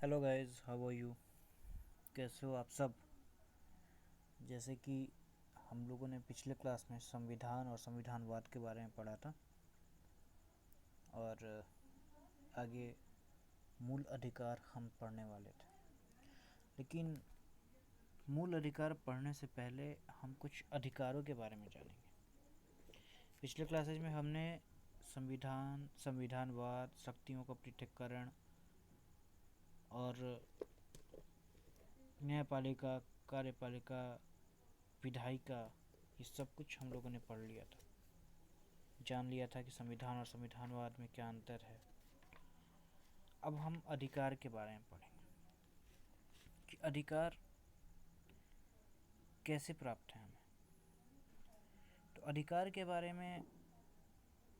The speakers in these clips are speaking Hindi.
Hello guys, how are you? कैसे हो आप सब? जैसे कि हम लोगों ने पिछले क्लास में संविधान और संविधानवाद के बारे में पढ़ा था और आगे मूल अधिकार हम पढ़ने वाले थे। लेकिन मूल अधिकार पढ़ने से पहले हम कुछ अधिकारों के बारे में जानेंगे। पिछले क्लासेज में हमने संविधान, संविधानवाद, शक्तियों का पृथक्करण और न्यायपालिका, कार्यपालिका, विधायिका, ये सब कुछ हम लोगों ने पढ़ लिया था। जान लिया था कि संविधान और संविधानवाद में क्या अंतर है। अब हम अधिकार के बारे में पढ़ेंगे कि अधिकार कैसे प्राप्त है हमें। तो अधिकार के बारे में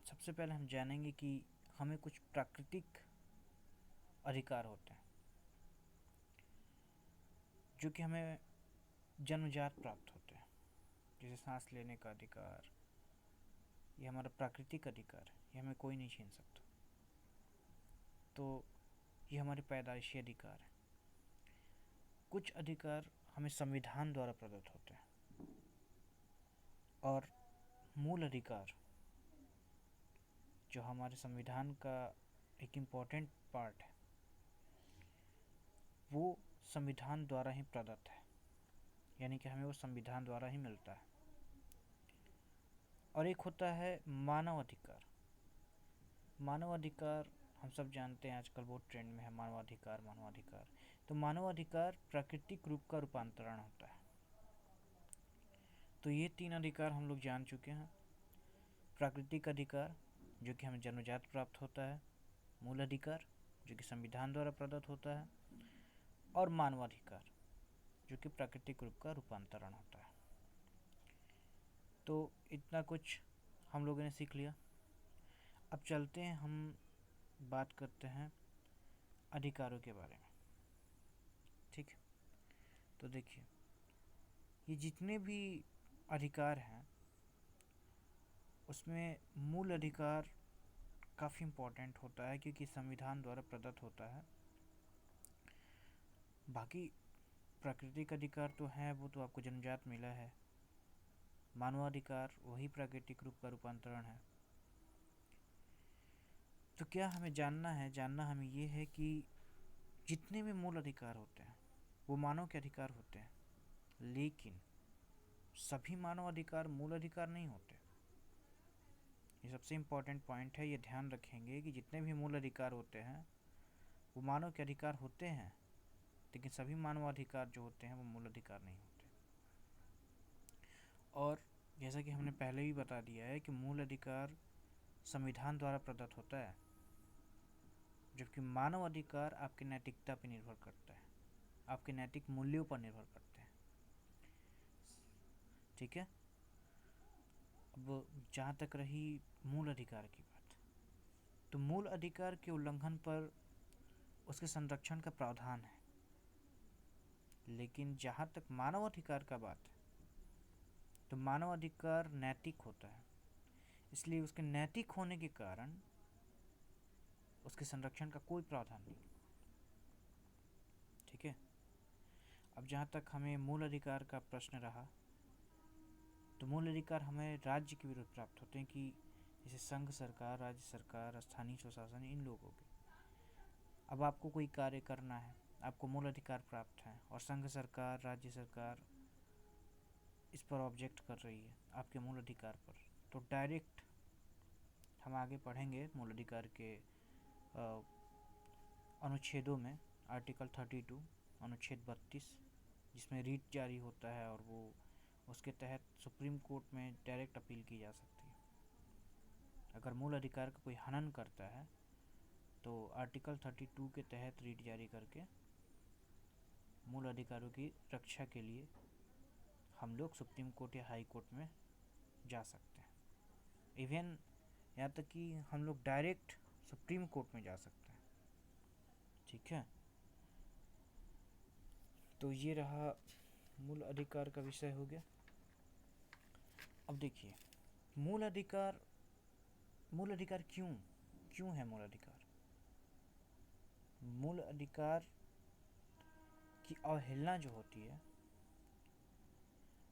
सबसे पहले हम जानेंगे कि हमें कुछ प्राकृतिक अधिकार होते हैं जो कि हमें जन्मजात प्राप्त होते हैं। जैसे सांस लेने का अधिकार, ये हमारा प्राकृतिक अधिकार है, ये हमें कोई नहीं छीन सकता। तो ये हमारे पैदाइशी अधिकार है। कुछ अधिकार हमें संविधान द्वारा प्रदत्त होते हैं और मूल अधिकार जो हमारे संविधान का एक इम्पॉर्टेंट पार्ट है वो संविधान द्वारा ही प्रदत्त है, यानी कि हमें वो संविधान द्वारा ही मिलता है। और एक होता है मानव अधिकार। मानव अधिकार हम सब जानते हैं, आजकल बहुत ट्रेंड में है मानवाधिकार मानवाधिकार। तो मानवाधिकार प्राकृतिक रूप का रूपांतरण होता है। तो ये तीन अधिकार हम लोग जान चुके हैं। प्राकृतिक अधिकार जो कि हमें जन्मजात प्राप्त होता है, मूल अधिकार जो कि संविधान द्वारा प्रदत्त होता है, और मानवाधिकार जो कि प्राकृतिक रूप का रूपांतरण होता है। तो इतना कुछ हम लोगों ने सीख लिया। अब चलते हैं, हम बात करते हैं अधिकारों के बारे में। ठीक है, तो देखिए, ये जितने भी अधिकार हैं उसमें मूल अधिकार काफ़ी इम्पोर्टेंट होता है क्योंकि संविधान द्वारा प्रदत्त होता है। बाकी प्राकृतिक अधिकार तो हैं, वो तो आपको जन्मजात मिला है। मानवाधिकार वही प्राकृतिक रूप का रूपांतरण है। तो क्या हमें जानना हमें ये है कि जितने भी मूल अधिकार होते हैं वो मानव के अधिकार होते हैं, लेकिन सभी मानव अधिकार मूल अधिकार नहीं होते। ये सबसे इम्पोर्टेंट पॉइंट है, ये ध्यान रखेंगे कि जितने भी मूल अधिकार होते हैं वो मानव के अधिकार होते हैं, लेकिन सभी मानवाधिकार जो होते हैं वो मूल अधिकार नहीं होते। और जैसा कि हमने पहले भी बता दिया है कि मूल अधिकार संविधान द्वारा प्रदत्त होता है, जबकि मानव अधिकार आपकी नैतिकता पर निर्भर करता है, आपके नैतिक मूल्यों पर निर्भर करते हैं। ठीक है, अब जहाँ तक रही मूल अधिकार की बात, तो मूल अधिकार के उल्लंघन पर उसके संरक्षण का प्रावधान है। लेकिन जहाँ तक मानव अधिकार का बात है तो मानव अधिकार नैतिक होता है, इसलिए उसके नैतिक होने के कारण उसके संरक्षण का कोई प्रावधान नहीं। ठीक है, अब जहाँ तक हमें मूल अधिकार का प्रश्न रहा, तो मूल अधिकार हमें राज्य के विरुद्ध प्राप्त होते हैं कि जैसे संघ सरकार, राज्य सरकार, स्थानीय स्वशासन, इन लोगों के। अब आपको कोई कार्य करना है, आपको मूल अधिकार प्राप्त है और संघ सरकार, राज्य सरकार इस पर ऑब्जेक्ट कर रही है आपके मूल अधिकार पर, तो डायरेक्ट हम आगे पढ़ेंगे मूल अधिकार के अनुच्छेदों में। आर्टिकल 32, अनुच्छेद 32, जिसमें रीट जारी होता है और वो उसके तहत सुप्रीम कोर्ट में डायरेक्ट अपील की जा सकती है। अगर मूल अधिकार का कोई हनन करता है तो आर्टिकल 32 के तहत रीट जारी करके मूल अधिकारों की रक्षा के लिए हम लोग सुप्रीम कोर्ट या हाई कोर्ट में जा सकते हैं। इवन यहाँ तक कि हम लोग डायरेक्ट सुप्रीम कोर्ट में जा सकते हैं। ठीक है, तो ये रहा मूल अधिकार का विषय हो गया। अब देखिए, मूल अधिकार क्यों है मूल अधिकार? मूल अधिकार की अवहेलना जो होती है,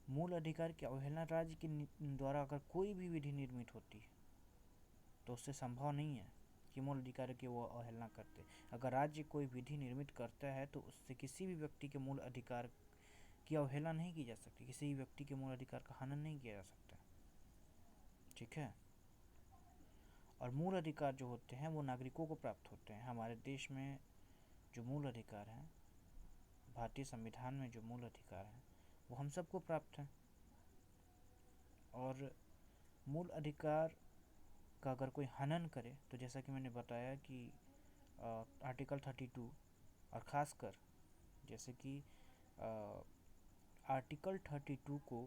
मूल अधिकार की अवहेलना राज्य के द्वारा अगर कोई भी विधि निर्मित होती है तो उससे संभव नहीं है कि मूल अधिकार की वो अवहेलना करते। अगर राज्य कोई विधि निर्मित करता है तो उससे किसी भी व्यक्ति के मूल अधिकार की अवहेलना नहीं की जा सकती, किसी भी व्यक्ति के मूल अधिकार का हनन नहीं किया जा सकता। ठीक है। और मूल अधिकार जो होते हैं वो नागरिकों को प्राप्त होते हैं। हमारे देश में जो मूल अधिकार हैं, भारतीय संविधान में जो मूल अधिकार हैं, वो हम सबको प्राप्त हैं। और मूल अधिकार का अगर कोई हनन करे तो जैसा कि मैंने बताया कि आर्टिकल 32 और ख़ासकर जैसे कि आर्टिकल 32 को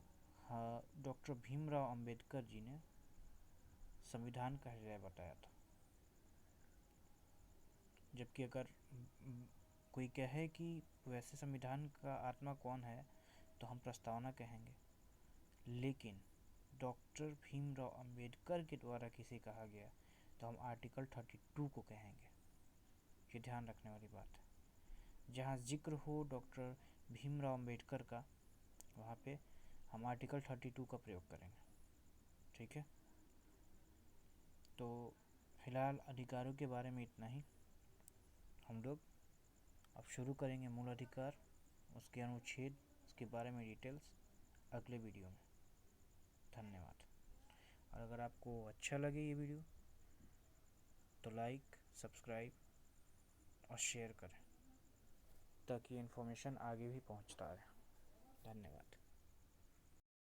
डॉक्टर भीमराव अंबेडकर जी ने संविधान का हृदय बताया था। जबकि अगर कोई कहे कि वैसे संविधान का आत्मा कौन है तो हम प्रस्तावना कहेंगे, लेकिन डॉक्टर भीमराव अंबेडकर के द्वारा किसे कहा गया तो हम आर्टिकल 32 को कहेंगे। ये ध्यान रखने वाली बात है। जहाँ जिक्र हो डॉक्टर भीमराव अंबेडकर का, वहाँ पे हम आर्टिकल 32 का प्रयोग करेंगे। ठीक है। तो फिलहाल अधिकारों के बारे में इतना ही। हम लोग अब शुरू करेंगे मूल अधिकार, उसके अनुच्छेद, उसके बारे में डिटेल्स अगले वीडियो में। धन्यवाद। और अगर आपको अच्छा लगे ये वीडियो तो लाइक, सब्सक्राइब और शेयर करें ताकि इन्फॉर्मेशन आगे भी पहुंचता रहे। धन्यवाद।